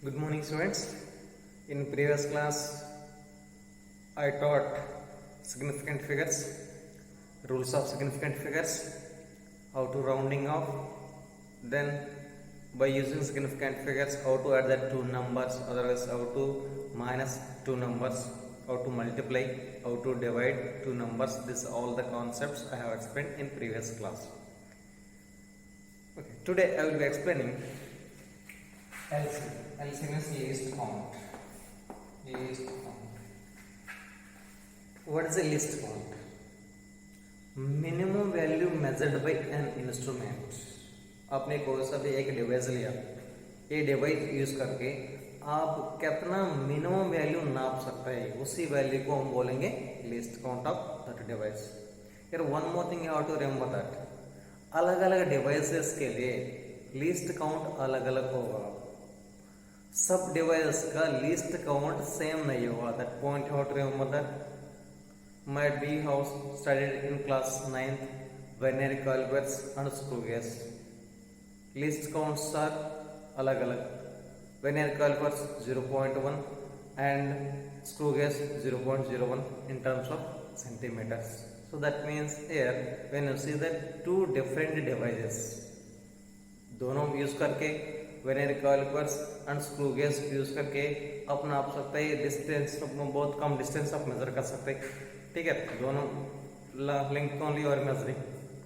Good morning, students. In previous class, I taught significant figures, rules of significant figures, how to rounding off, then by using significant figures, how to add that two numbers, otherwise how to minus two numbers, how to multiply, how to divide two numbers. This all the concepts I have explained in previous class. Okay, today I will be explaining LCM. LCM is least count. Least count. What is a least count? Minimum value measured by an instrument. आपने कोई सा भी एक device लिया, ये device use करके आप कितना मिनिमम वैल्यू नाप सकते हैं, उसी वैल्यू को हम बोलेंगे least count of that device. यार one more thing you have to remember that अलग अलग डिवाइसेस के लिए लीस्ट काउंट अलग अलग होगा. सब डिवाइस का लीस्ट काउंट सेम नहीं होगा. That point you have to remember that. might be how studied in class 9th binary calibers and screw gauge. Least counts are अलग अलग. binary calibers 0.1 and screw gauge 0.01 in terms of centimeters. So that means here when you see that two different devices, दोनों use करके binary calibers and screw gauge use करके आप नाप सकते हैं distance. बहुत कम डिस्टेंस आप मेजर कर सकते हैं. ठीक है, दोनों लेंथ ओनली और मेजरिंग.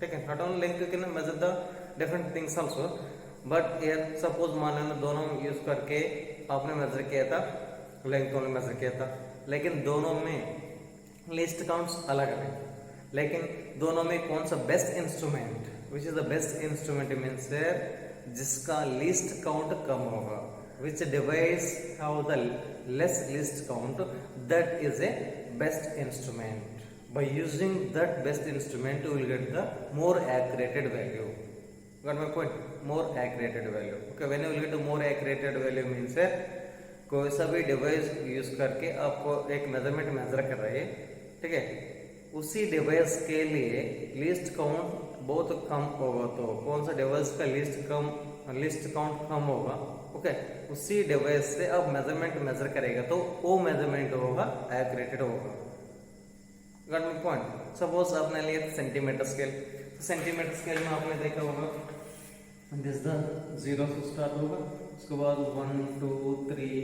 ठीक है, not only length, you can measure the different things also, but here suppose मान लेना दोनों यूज करके आपने मेजर किया था, लेंथ ओनली मेजर किया था, लेकिन दोनों में लिस्ट काउंट्स अलग अलग. लेकिन दोनों में कौन सा best instrument, which is the best instrument means जिसका लिस्ट काउंट कम होगा, which device have the less list count, that is a best instrument. By using that best instrument you will get the more accurate value. Got my point? More accurate value. Okay, when you will get a more accurate value means कोई सा भी device use करके आपको एक measurement major कर रहे हैं, ठीक है, उसी डिवाइस के लिए लिस्ट काउंट बहुत कम होगा. तो कौन सा डिवाइस का लिस्ट काउंट कम होगा, ओके, उसी डिवाइस से आप मेजरमेंट मेजर करेगा तो वो मेजरमेंट होगा एक्यूरेटेड होगा. Got my point? सपोज आपने लिया सेंटीमीटर स्केल. सेंटीमीटर स्केल में आपने देखा होगा दिस द जीरो से स्टार्ट होगा, उसके बाद 1 2 3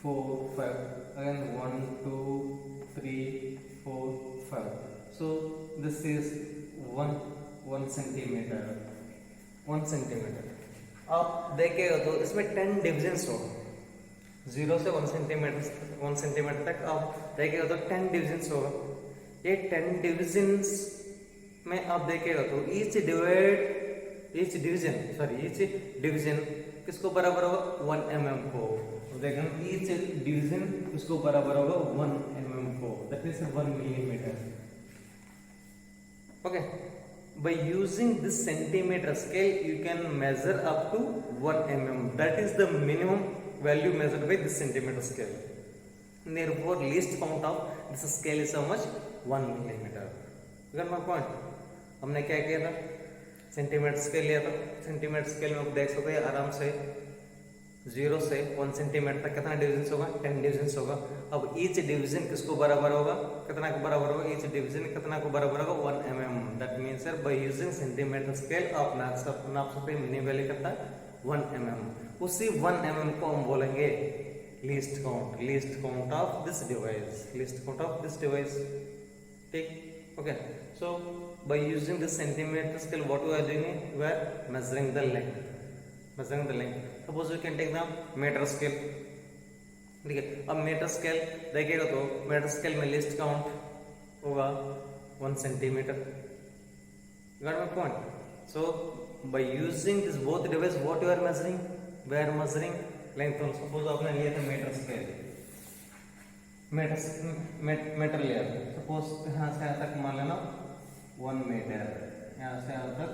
4 5, again 1 2 3 4 5. So this is 1 centimetre. 1 centimetre आप देखेगा तो इसमें 10 डिविजन्स होगा. 0 से 1 सेंटीमीटर तक आप देखेगा तो 10 डिविजन्स होगा. ये 10 डिविजन्स में आप देखेगा तो ईच डिवीजन किसको बराबर होगा 1 mm को. देखना ईच डिवीजन किसको बराबर होगा 1 mm को, that is 1 millimetre. Okay, by using this centimeter scale you can measure up to 1 mm. That is the minimum value measured by this centimeter scale. Therefore least count of this scale is how much? 1 millimeter. You got my point? हमने क्या किया था, centimetre scale लिया था. Centimetre scale में आप देख सकते हैं आराम से 0 से 1 सेंटीमीटर तक कितना डिवीजन होगा, 10 डिवीजन होगा. अब ईच डिवीजन किसको बराबर होगा, कितना को बराबर होगा, ईच डिवीजन कितना को बराबर होगा 1 mm. That means sir bye using centimeter scale आप नाप सकते हैं मिनिमम वैल्यू कितना 1 mm. उसी 1 mm को हम बोलेंगे least count of this device. ठीक, okay. So by using this centimeter scale what we are doing, we are measuring the length. Suppose you can take the meter scale. ठीक है, अब meter scale देखिएगा तो meter scale में least count होगा 1 centimeter. Got my point? So by using this both device what you are measuring, we are measuring length. Suppose आपने लिया था मीटर स्केल, मीटर लिया, सपोज यहाँ से यहाँ तक मान लेना 1 मीटर, यहाँ से यहाँ तक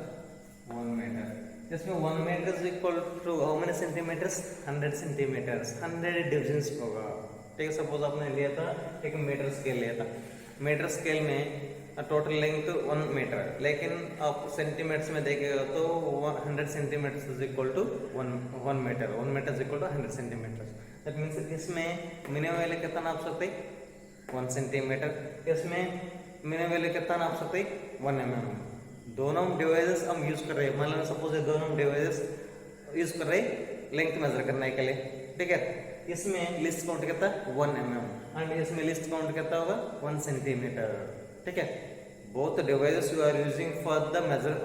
1 मीटर. इसमें 1 metre is equal to how many centimetres, 100 centimetres. 100 divisions होगा. ठीक है, सपोज आपने लिया था एक मीटर स्केल लिया था. मीटर स्केल में टोटल लेंथ 1 मीटर, लेकिन आप सेंटीमीटर्स में देखेगा तो 100 centimetre is equal to 1 metre, 1 metre is equal to 100 centimetre. That means इसमें मिनिमम वैल्यू कितना नाप सकते 1 सेंटीमीटर, इसमें मिनिमम वैल्यू कितना नाप सकते 1 mm। दोनों डिवाइसेस हम यूज कर रहे हैं, मान लो सपोज दोनों डिवाइसेस यूज कर रहे लेंथ मेजर करने के लिए, ठीक है। इसमें लिस्ट काउंट कितना 1 mm एंड इसमें लिस्ट काउंट कितना होगा 1 सेंटीमीटर, ठीक है। both devices you are using for the measure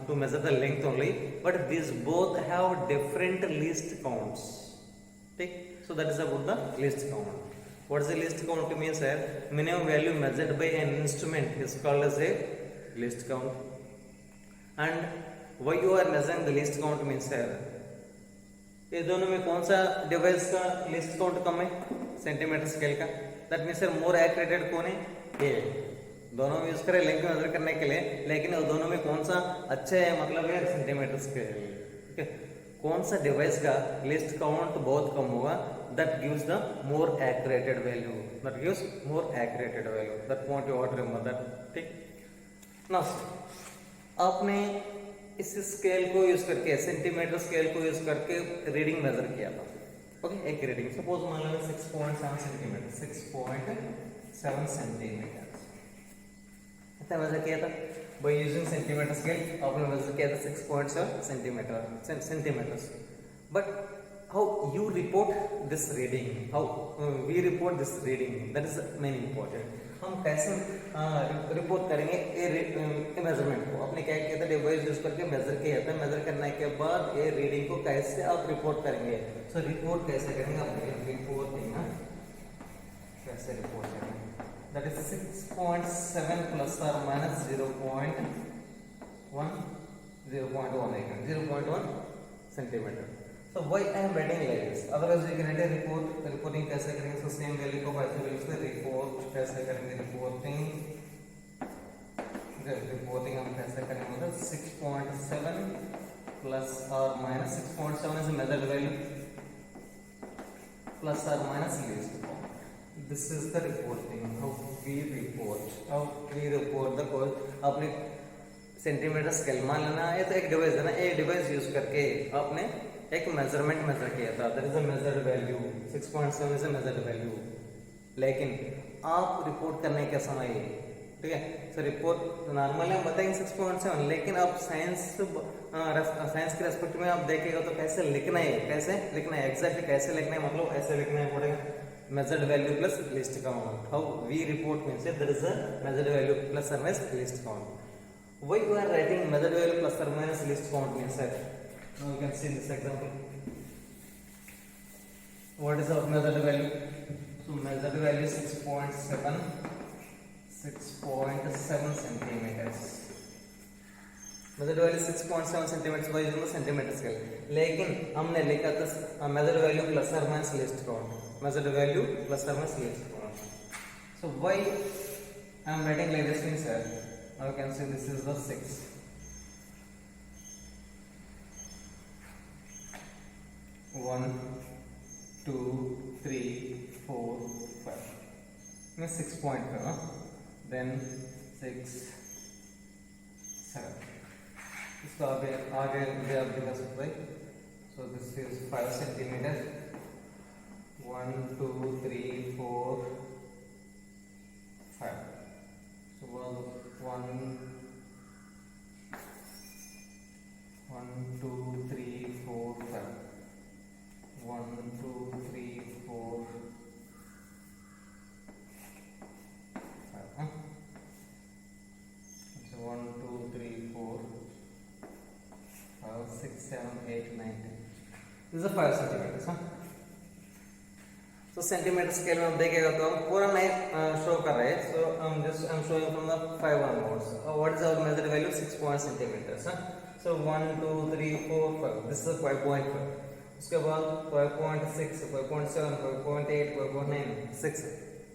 to measure the length only, but these both have different least counts, ठीक। so that is about the least count. What is the least count means here? Minimum value measured by an instrument is called as a least count, and why you are measuring the least count means here, ये दोनों में कौन सा device का list count कम है centimetre scale का, that means more एक्यूरेटेड कौन है ये, दोनों यूज करें लेंथ मेजर करने के लिए, लेकिन दोनों में कौन सा अच्छे है मतलब है सेंटीमीटर स्केल, ठीक है। कौन सा डिवाइस का लिस्ट काउंट बहुत कम होगा, that gives the more accurated value, that gives more accurated value, that point you ought remember that, ठीक। नाउ आपने इस स्केल को यूज करके सेंटीमीटर स्केल को यूज करके रीडिंग मेजर किया था, ओके। एक रीडिंग सपोज मान लो 6.7 सेंटीमीटर, 6.7 सेंटीमीटर इतना मेजर किया था बाय यूजिंग सेंटीमीटर स्केल। आपने मेजर किया था 6.7 centimeters, but how you report this reading, how we report this reading, that is main important. हम कैसे रिपोर्ट करेंगे ये मेजरमेंट को, आपने क्या किया था डिवाइस यूज करके मेजर किया था, मेजर करने के बाद ये रीडिंग को कैसे आप रिपोर्ट करेंगे, सो रिपोर्ट कैसे करेंगे आप रिपोर्टिंग, कैसे रिपोर्ट करेंगे, दैट इज 6.7 प्लस और minus 0.1 centimetre. So why I am writing like this? Otherwise we can write a report. Reporting कैसे करेंगे? So same value को ऐसे वैल्यू से report कैसे करेंगे? Reporting हम कैसे करेंगे? मतलब 6.7 plus or minus 6.7 is a measured value plus or minus least count. This is the reporting. How we report the code. आपने सेंटीमीटर स्केल मान लेना है, तो एक डिवाइस है ना, एक डिवाइस यूज करके आपने एक मेजरमेंट मेजर किया था, that is a measured value, 6.7 is a measured value, लेकिन आप रिपोर्ट करने के समय, ठीक है, सो रिपोर्ट नॉर्मली हम बताएंगे 6.7, लेकिन आप साइंस के रेस्पेक्ट में आप देखेगा तो कैसे लिखना है, एग्जैक्टली कैसे लिखना है, मतलब ऐसे लिखना है पड़ेगा measured value plus least count. How we report means there is a measured value plus or minus least count. Why you are writing measured value plus or minus least count means that now you can see this example. What is our measured value? So measured value 6.7 centimeters. Measure value 6.7 centimeter by using the centimeter scale, लेकिन हमने लिखा था measure value plus और minus least count, measure value plus और minus least count. So why I am writing like this means sir, now you can see this is the 6, 1 2 3 4 5 means 6.5, then 6 7, इसको आगे आगे आप दिखा सकते हैं। So this is 5 centimetre, 1 2 3 4 5, so 1 2 3 4 5, 1 2 3 4 5, 1 2 3 4 6 7 8 9 10, this is a 5 centimeters, so centimetre scale में आप देखेगा तो हम पूरा नहीं शो कर रहे हैं, so I am showing from the 5 onwards. What is our measured value? 6 centimeters, so 1 2 3 4 5, this is 5.5, उसके बाद 5.6 5.7 5.8 5.9 6,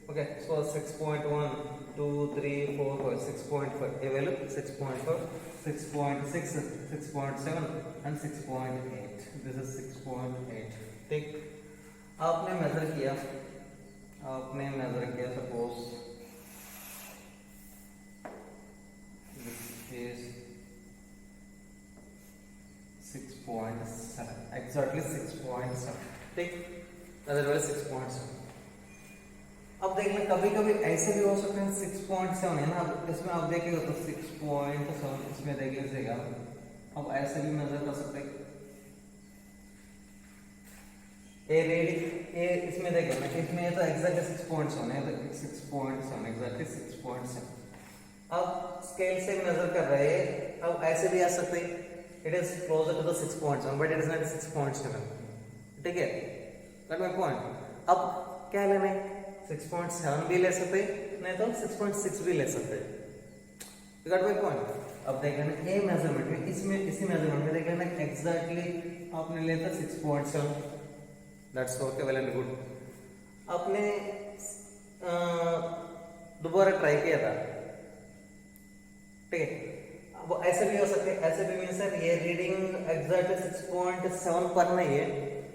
okay, so 6.1 2 3 4 5 6.5, ये वैल्यू 6.5 6.6 6.7 and 6.8, this is 6.8, ठीक। आपने मेजर किया सपोज 6.7, एग्जैक्टली 6.7, ठीक, अदरवाइज 6.7। अब देख लें कभी कभी ऐसे भी हो सकते हैं 6.7 है ना, अब इसमें आप देखेंगे तो 6.7 इसमें देख लीजिएगा, अब ऐसे भी मेजर कर सकते हैं ए रीडिंग ए, इसमें देखें ना, इसमें तो एग्जैक्टली 6.7 है, तो 6.7 एग्जैक्टली 6.7। अब स्केल से मेजर कर रहे हैं, अब ऐसे भी आ सकते हैं, it is closer to the 6.7 but it is not 6.7, ठीक है, दैट माय पॉइंट। अब क्या लेना है, 6.7 भी ले सकते नहीं तो 6.6 भी ले सकते, यू गॉट माय पॉइंट। अब देख लेना ए मेजरमेंट में, इसमें इसी मेजरमेंट में देख लेना एग्जैक्टली आपने लेता 6.7, that's okay, well and good. आपने दोबारा ट्राई किया था, ठीक है, अब ऐसे भी हो सकते हैं, ऐसे भी मीन सर ये रीडिंग एग्जैक्टली 6.7 पर नहीं है,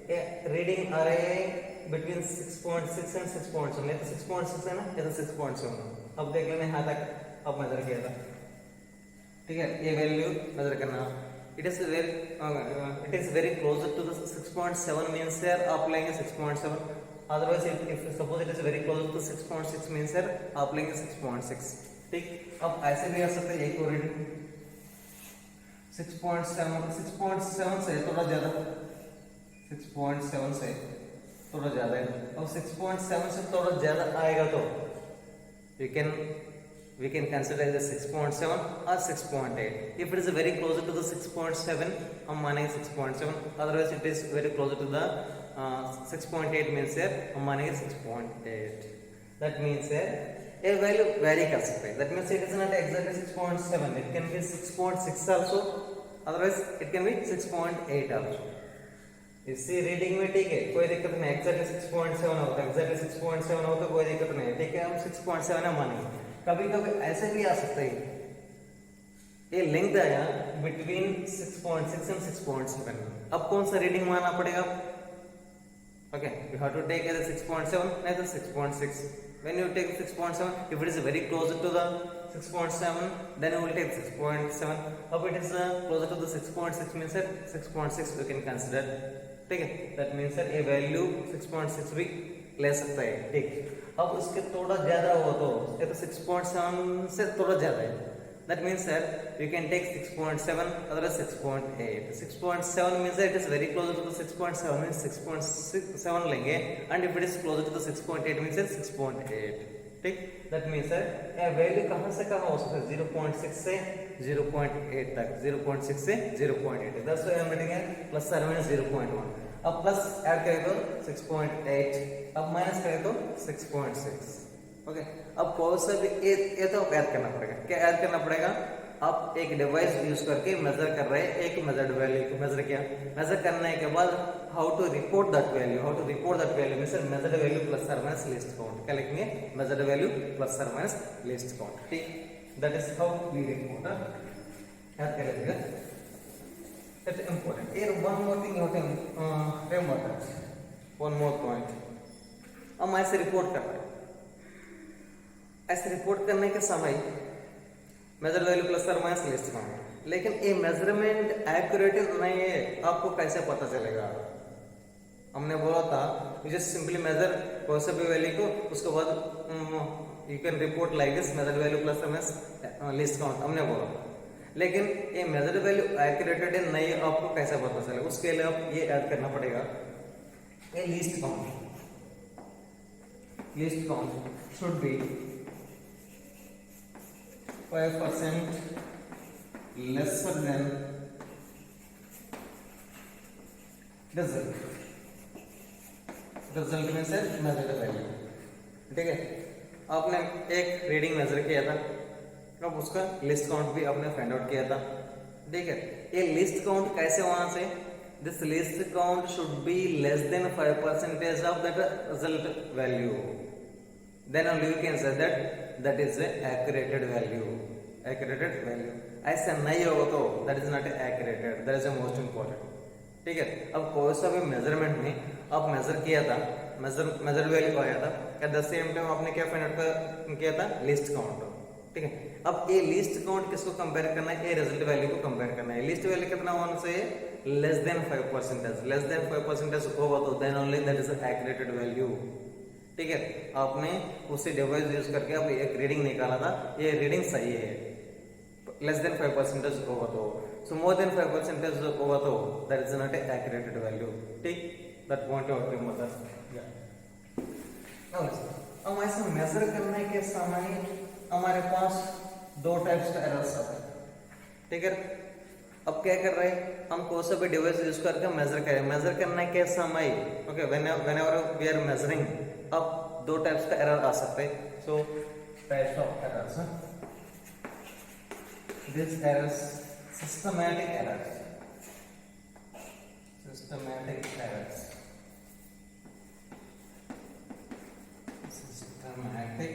ये रीडिंग आ रहे हैं बिटवीन 6.6 एंड 6.7, नहीं तो 6.6 है ना, या तो 6.7। अब देख लेना यहाँ तक अब मेजर किया था, ठीक है, ये वैल्यू मेजर करना, it is very closer to the 6.7 means यार आप लेंगे 6.7, otherwise if suppose it is very closer to 6.6 means यार आप लेंगे 6.6, ठीक। अब ऐसे भी आ सकते हैं, एक और रीडिंग 6.7 से थोड़ा ज्यादा, 6.7 से थोड़ा ज्यादा है, अब 6.7 से थोड़ा ज्यादा आएगा तो we can consider as a 6.7 or 6.8. If it is very closer to the 6.7, हम मानेंगे 6.7, otherwise it is very closer to the 6.8 means here हम मानेंगे 6.8. That means here a value vary कर सकते हैं, that means it is not exactly 6.7, it can be 6.6 also, otherwise it can be 6.8 also. इसी reading में ठीक है, कोई दिक्कत नहीं, एग्जैक्टली 6.7 होता है, एग्जैक्टली 6.7 हो तो कोई दिक्कत नहीं, ठीक है, हम 6.7 मानेंगे। कभी कभी ऐसे भी आ सकते हैं, ये लेंथ आया बिटवीन 6.6 एंड 6.7, अब कौन सा रीडिंग मानना पड़ेगा, okay, you have to take as 6.7 नहीं तो 6.6, when you take 6.7 if it is very closer to the 6.7 then you will take 6.7, अब it is closer to the 6.6 means that 6.6 we can consider, ठीक है, that means that a value 6.6 भी ले सकता है, ठीक। अब उसके थोड़ा ज्यादा हो तो ये तो 6.7 से थोड़ा ज्यादा है, that means that we can take 6.7 otherwise 6.8, 6.7 means that it is very closer to the 6.7 means 6.7 लेंगे, and if it is closer to the 6.8 means that 6.8, ठीक, that means that a value कहाँ से कहाँ हो सकता है, 0.6 से 0.8 तक, 0.6 से 0.8, that's why I am writing it plus or minus 0.1, अब प्लस ऐड करें तो 6.8, अब माइनस करें तो 6.6, ओके। अब कौन सा भी ये तो ऐड करना पड़ेगा, क्या ऐड करना पड़ेगा, आप एक डिवाइस यूज करके मेजर कर रहे हैं, एक मेजर्ड वैल्यू को मेजर किया, मेजर करने के बाद how to report that value means measured value plus और माइनस लीस्ट काउंट, क्या लिखेंगे, मेजर्ड वैल्यू प्लस और माइनस लीस्ट काउंट, ठीक, that is how we report, याद कर लीजिएगा, that is important. here one more thing you have to remember, one more point, हम ऐसे रिपोर्ट कर रहे हैं, ऐसे रिपोर्ट करने के समय मेजर वैल्यू प्लस और माइनस लिस्ट काउंट, लेकिन ये मेजरमेंट एक्यूरेट नहीं है, आपको कैसे पता चलेगा, हमने बोला था यू जस्ट सिंपली मेजर कोई सा भी वैल्यू को, उसके बाद you can report like this measure value plus और माइनस लिस्ट काउंट, हमने बोला, लेकिन ये मेजर वैल्यू एक्यूरेटेड नहीं है, आपको कैसे पता चलेगा, उसके लिए आप ये ऐड करना पड़ेगा, ये list count should be 5% lesser than result में से मेजर्ड वैल्यू, ठीक है। आपने एक रीडिंग मेजर किया था, अब उसका लिस्ट काउंट भी आपने फाइंड आउट किया था, ठीक है। ये लिस्ट काउंट कैसे होना चाहिए, this list count should be less than 5% of that result value, then only you can say that is a accurate value, ऐसा नहीं होगा तो that is not accurate, that is the most important, ठीक है। अब कोई सा भी मेजरमेंट में आप मेजर किया था, मेजर वैल्यू आया था, एट द सेम टाइम आपने क्या फाइंड आउट किया था, लिस्ट काउंट, ठीक है। अब ये लिस्ट काउंट किसको कंपेयर करना है, ये रिजल्ट वैल्यू को कंपेयर करना है, लिस्ट वैल्यू कितना होना चाहिए, लेस देन 5%, लेस देन 5% होगा तो then only that is accurated value. ठीक है, आपने उसी डिवाइस यूज करके आप एक रीडिंग निकाला था, ये रीडिंग सही है, लेस देन 5% होगा तो। सो मोर देन 5% होगा तो that is not a accurated value. ठीक, दैट पॉइंट आउट रिमेंबर। अब ऐसे मेजर करने के समय हमारे पास दो टाइप्स का एरर्स आते हैं। ठीक है, अब क्या कर रहे हैं हम, कौन सा भी डिवाइस यूज करके मेजर करें। मेजर करने के समय okay whenever we are measuring, अब दो टाइप्स का एरर आ सकते हैं। So types of errors, this errors systematic errors, systematic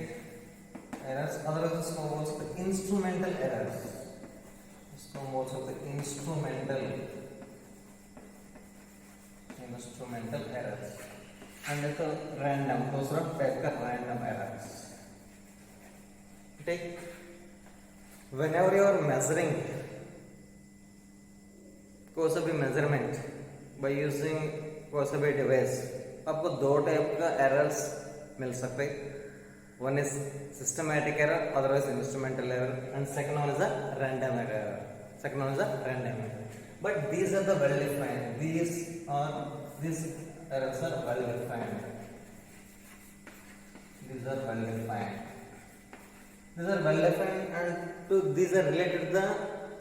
errors, otherwise it's known as the instrumental errors. It's known as the instrumental errors, and it's a random, those are type का random errors. ठीक, whenever you are measuring कोई सा भी measurement by using कोई सा भी device, आपको दो टाइप का एरर्स मिल सकते हैं। One is systematic error, otherwise instrumental error, and second one is a random error, second one is a random error. But these are the well defined, these errors are well defined, these are well defined and to these are related to the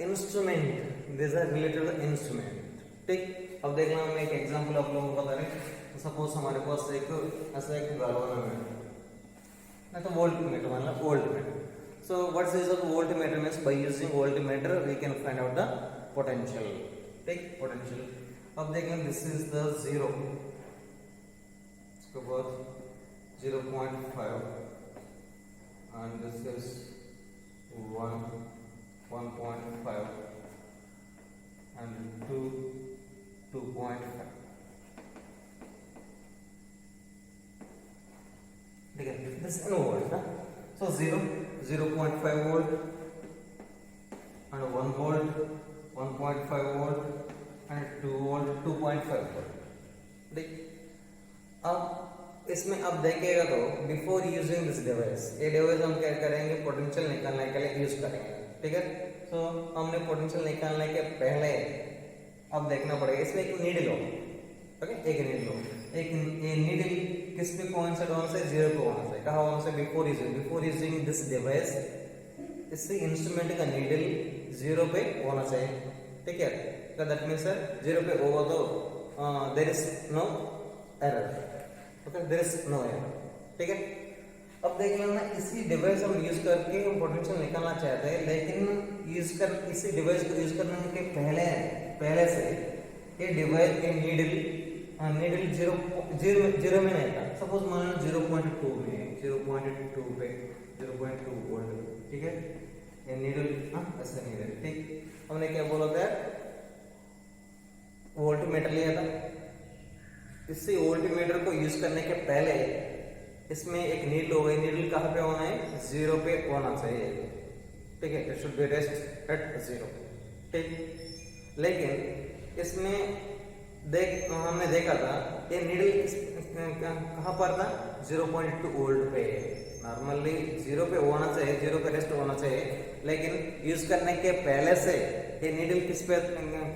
instrument, these are related to the instrument। ठीक, अब देखना हम एक example आप लोगों को बता रहे। सपोज हमारे पास एक ऐसा एक गैल्वेनोमीटर नहीं तो वोल्टमीटर, मतलब voltmeter. So what's use of voltmeter means by using voltmeter we can find out the potential. ठीक, पोटेंशियल अब देखें, दिस इज द 0, इसके बाद 0.5 and this is 1.5 and 2.5। ठीक है, this in volt, so 0.5 volt and 1 volt, 1.5 volt and 2 volt, 2.5 volt। ठीक, अब इसमें अब देखिएगा तो बिफोर यूजिंग दिस डिवाइस, ये डिवाइस हम क्या करेंगे, पोटेंशियल निकालने के लिए यूज करेंगे। ठीक है, तो हमने पोटेंशियल निकालने के पहले अब देखना पड़ेगा, इसमें एक नीडल हो, ओके, एक नीडल हो, एक ये नीडल किस पे कोइंसाइड होना चाहिए, 0 पे होना चाहिए। कहाँ होना चाहिए, बिफोर यूजिंग दिस डिवाइस, इससे इंस्ट्रूमेंट का नीडल 0 पे होना चाहिए। ठीक है, तो दैट मींस 0 पे होगा तो there is no error, okay, there is no error. ठीक है, अब देख लेना, इसी डिवाइस हम यूज करके हम पोटेंशियल निकालना चाहते हैं, लेकिन इसी डिवाइस को यूज करने के पहले से ये डिवाइस ये नीडल 0 में नहीं था। सपोज मान लो 0.2 में, 0.2 पे 0.2 वोल्ट। ठीक है, ये नीडल ऐसा नीडल। ठीक, हमने क्या बोला था, वोल्टमीटर लिया था, इसी वोल्टमीटर को यूज करने के पहले इसमें एक नीडल हो गई, नीडल कहाँ पे होना है, 0 पे होना चाहिए। ठीक है, it should be rest at 0। ठीक, लेकिन इसमें हमने देखा था ये नीडल कहाँ पर था, 0.2 वोल्ट पे। नॉर्मली 0 पे होना चाहिए, 0 पे रेस्ट होना चाहिए, लेकिन यूज करने के पहले से ये नीडल किस पे,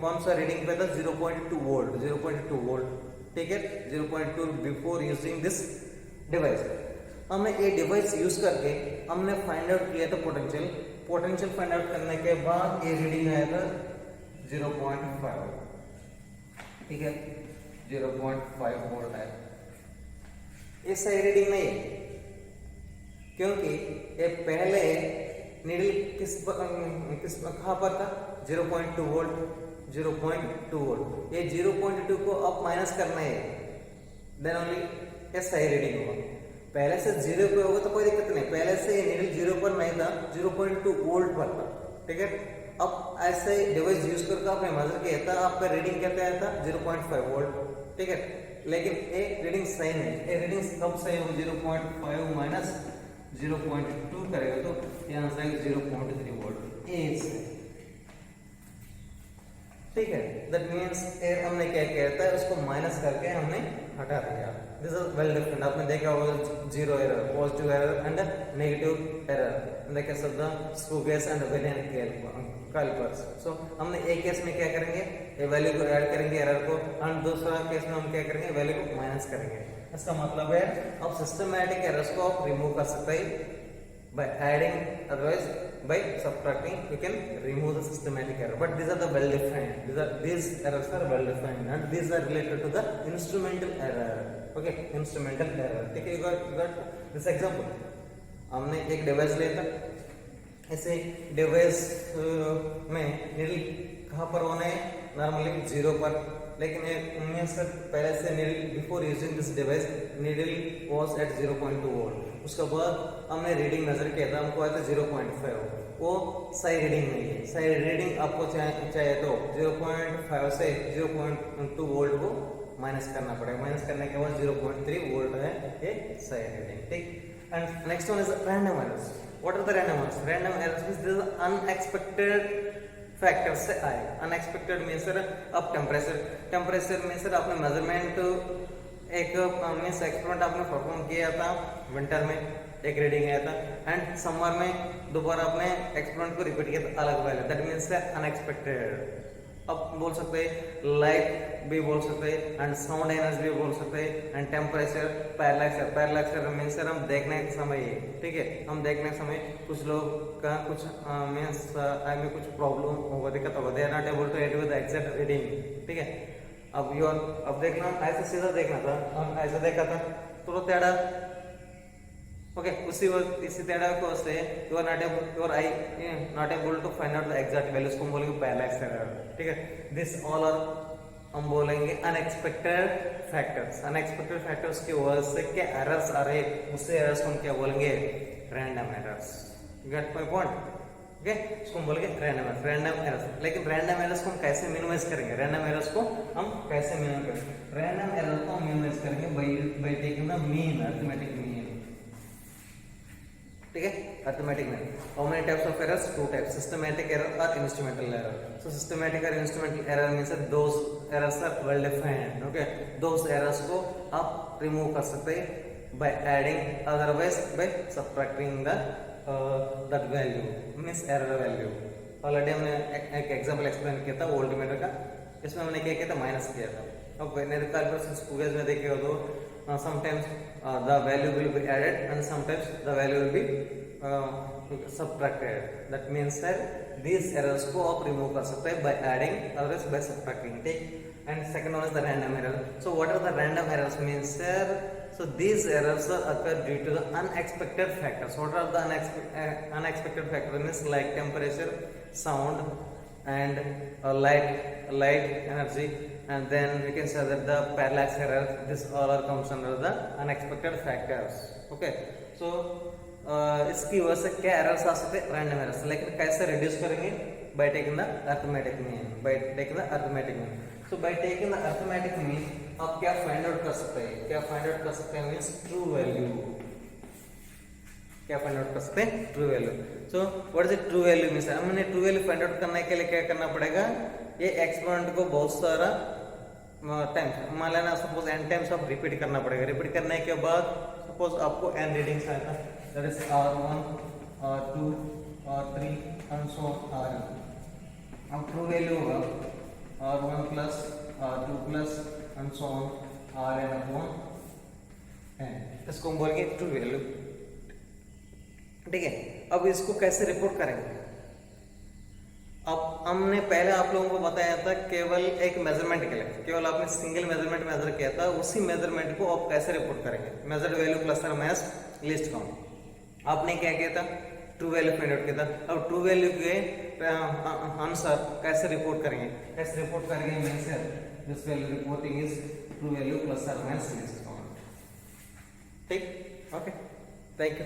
कौन सा रीडिंग पे था, 0.2 वोल्ट, 0.2 वोल्ट। ठीक है, 0.2 बिफोर यूजिंग दिस डिवाइस। हमने ये डिवाइस यूज करके हमने फाइंड आउट किया था पोटेंशियल फाइंड आउट करने के बाद ये रीडिंग आया था 0.5। ठीक है, 0.5 वोल्ट है, ये सही रीडिंग नहीं है, क्योंकि ये पहले नीडल किस कहाँ पर था, 0.2 वोल्ट, 0.2 वोल्ट। ये 0.2 को अब माइनस करना है, देन ओनली ये सही रीडिंग होगा। पहले से 0 पे होगा तो कोई दिक्कत नहीं, पहले से ये नीडल 0 पर नहीं था, 0.2 वोल्ट पर था। ठीक है, अब ऐसे डिवाइस यूज करके आपने मेजर किया था, आपका रीडिंग क्या आया था, 0.5 वोल्ट। ठीक है, लेकिन ये रीडिंग सही नहीं, ये रीडिंग कब सही होगी, 0.5 माइनस 0.2 करेगा तो यहाँ से 0.3 वोल्ट। ठीक है, दैट मीन्स एरर हमने क्या किया था, उसको माइनस करके हमने हटा दिया। This is well different. आपने देखा होगा zero error, positive error and negative error in the case of the screw gauge and wheel and calipers. So हमने एक केस में क्या करेंगे, ये वैल्यू को ऐड करेंगे एरर को, एंड दूसरा केस में हम क्या करेंगे, वैल्यू को माइनस करेंगे। इसका मतलब है आप सिस्टमैटिक एरर्स को आप रिमूव कर सकते हैं by adding, otherwise by subtracting you can remove the systematic error, but these are the well defined, these errors are well defined and these are related to the instrumental error. Okay, instrumental error. ठीक है, you got this example. हमने एक device लिया था, ऐसे device में needle कहाँ पर होना है, नॉर्मली जीरो पर, लेकिन सर पहले से needle before using this device needle was at 0.2 volt. उसके बाद हमने रीडिंग मेजर किया था, हमको आया था 0.5। वो सही रीडिंग नहीं है। सही रीडिंग आपको चाहिए तो 0.5 से 0.2 वोल्ट को माइनस करना पड़ेगा। माइनस करने के बाद 0.3 वोल्ट है ये सही रीडिंग। ठीक, and next one is random errors. What are the random errors? Random errors means this is unexpected factor से आए। अनएक्सपेक्टेड मीन सर अब टेम्परेचर में सर आपने मेजरमेंट एक मीन्स एक्सपेरिमेंट आपने परफॉर्म किया था विंटर में, एक रीडिंग आया था, एंड समर में दोबारा आपने एक्सपेरिमेंट को रिपीट किया था अलग वैल्यू, दैट मीन्स अनएक्सपेक्टेड। अब बोल सकते हैं लाइट भी बोल सकते हैं एंड साउंड एनर्जी भी बोल सकते हैं एंड टेम्परेचर, पैरालैक्सर मीन्स सर हम देखने के समय, ठीक है, हम देखने के समय कुछ लोग का कुछ मीन्स आई में कुछ प्रॉब्लम होगा, दिक्कत होगा, they are not able to read with exact reading. ठीक है, अब देखना, ऐसे सीधा देखना था, हम ऐसे देखा था तो टेढ़ा, ओके, उसी वक्त इसी टेढ़ा को से you are I not able to find out the exact values को बोलेंगे पैरालैक्स एरर। ठीक है, दिस ऑल आर हम बोलेंगे अनएक्सपेक्टेड फैक्टर्स। अनएक्सपेक्टेड फैक्टर्स की वजह से क्या एरर्स आ रहे, उससे एरर्स को हम क्या बोलेंगे, random errors. Gate my point? Okay, इसको हम बोलेंगे रैंडम एरर्स। लेकिन रैंडम एरर्स को हम कैसे मिनिमाइज करेंगे? रैंडम एरर्स को हम कैसे मिनिमाइज करेंगे? रैंडम एरर को हम मिनिमाइज करेंगे by taking the mean, arithmetic mean. ठीक है, arithmetic mean. How many types of errors? 2 types, systematic error और इंस्ट्रूमेंटल एरर। सो सिस्टमैटिक और instrumental error means those errors are well defined. Okay, those errors को आप remove कर सकते हैं by adding, otherwise by subtracting the that value means error value। Already हमने एक example explain किया था वोल्टमीटर का, इसमें हमने क्या किया था, माइनस किया था। अब कैलिपर्स स्क्रू गेज में देखे हो तो sometimes the value will be added and sometimes the value will be subtracted. That means that these errors को आप रिमूव कर सकते हैं by adding otherwise by subtracting. ठीक, and second one is the random error. So what are the random errors means sir, so these errors occur due to the unexpected factors. What are the unexpected factors? Means like temperature, sound, and light energy, and then we can say that the parallax error. This all are comes under the unexpected factors. Okay, so इसकी वजह से क्या errors आ सकते हैं, random errors. लेकिन कैसे reduce करेंगे? By taking the arithmetic mean, bye taking the arithmetic mean. So bye taking the arithmetic mean आप क्या फाइंड आउट कर सकते हैं? क्या फाइंड आउट कर सकते हैं मींस ट्रू वैल्यू। क्या फाइंड आउट कर सकते हैं? True value. So what is true value means, हमने ट्रू वैल्यू फाइंड आउट करने के लिए क्या करना पड़ेगा, ये एक्सपेरिमेंट को बहुत सारा टाइम्स, मान लेना सपोज n टाइम्स आप रिपीट करना पड़ेगा। रिपीट करने के बाद सपोज आपको n रीडिंग्स आया था, that is R1, R2, R3 and so on Rn। अब ट्रू वैल्यू होगा R1 plus R2 plus and so on Rn upon n। इसको हम बोलेंगे ट्रू वैल्यू। ठीक है, अब इसको कैसे रिपोर्ट करेंगे? अब हमने पहले आप लोगों को बताया था केवल एक मेजरमेंट के लिए, केवल आपने सिंगल मेजरमेंट मेजर किया था, उसी मेजरमेंट को आप कैसे रिपोर्ट करेंगे? मेजर्ड वैल्यू प्लस और माइनस लीस्ट काउंट। आपने क्या किया था? ट्रू वैल्यू फाइंड आउट किया था। अब ट्रू वैल्यू के आंसर कैसे रिपोर्ट करेंगे? कैसे रिपोर्ट करेंगे means this value reporting is true value plus और माइनस लीस्ट काउंट। ठीक, ओके, थैंक यू।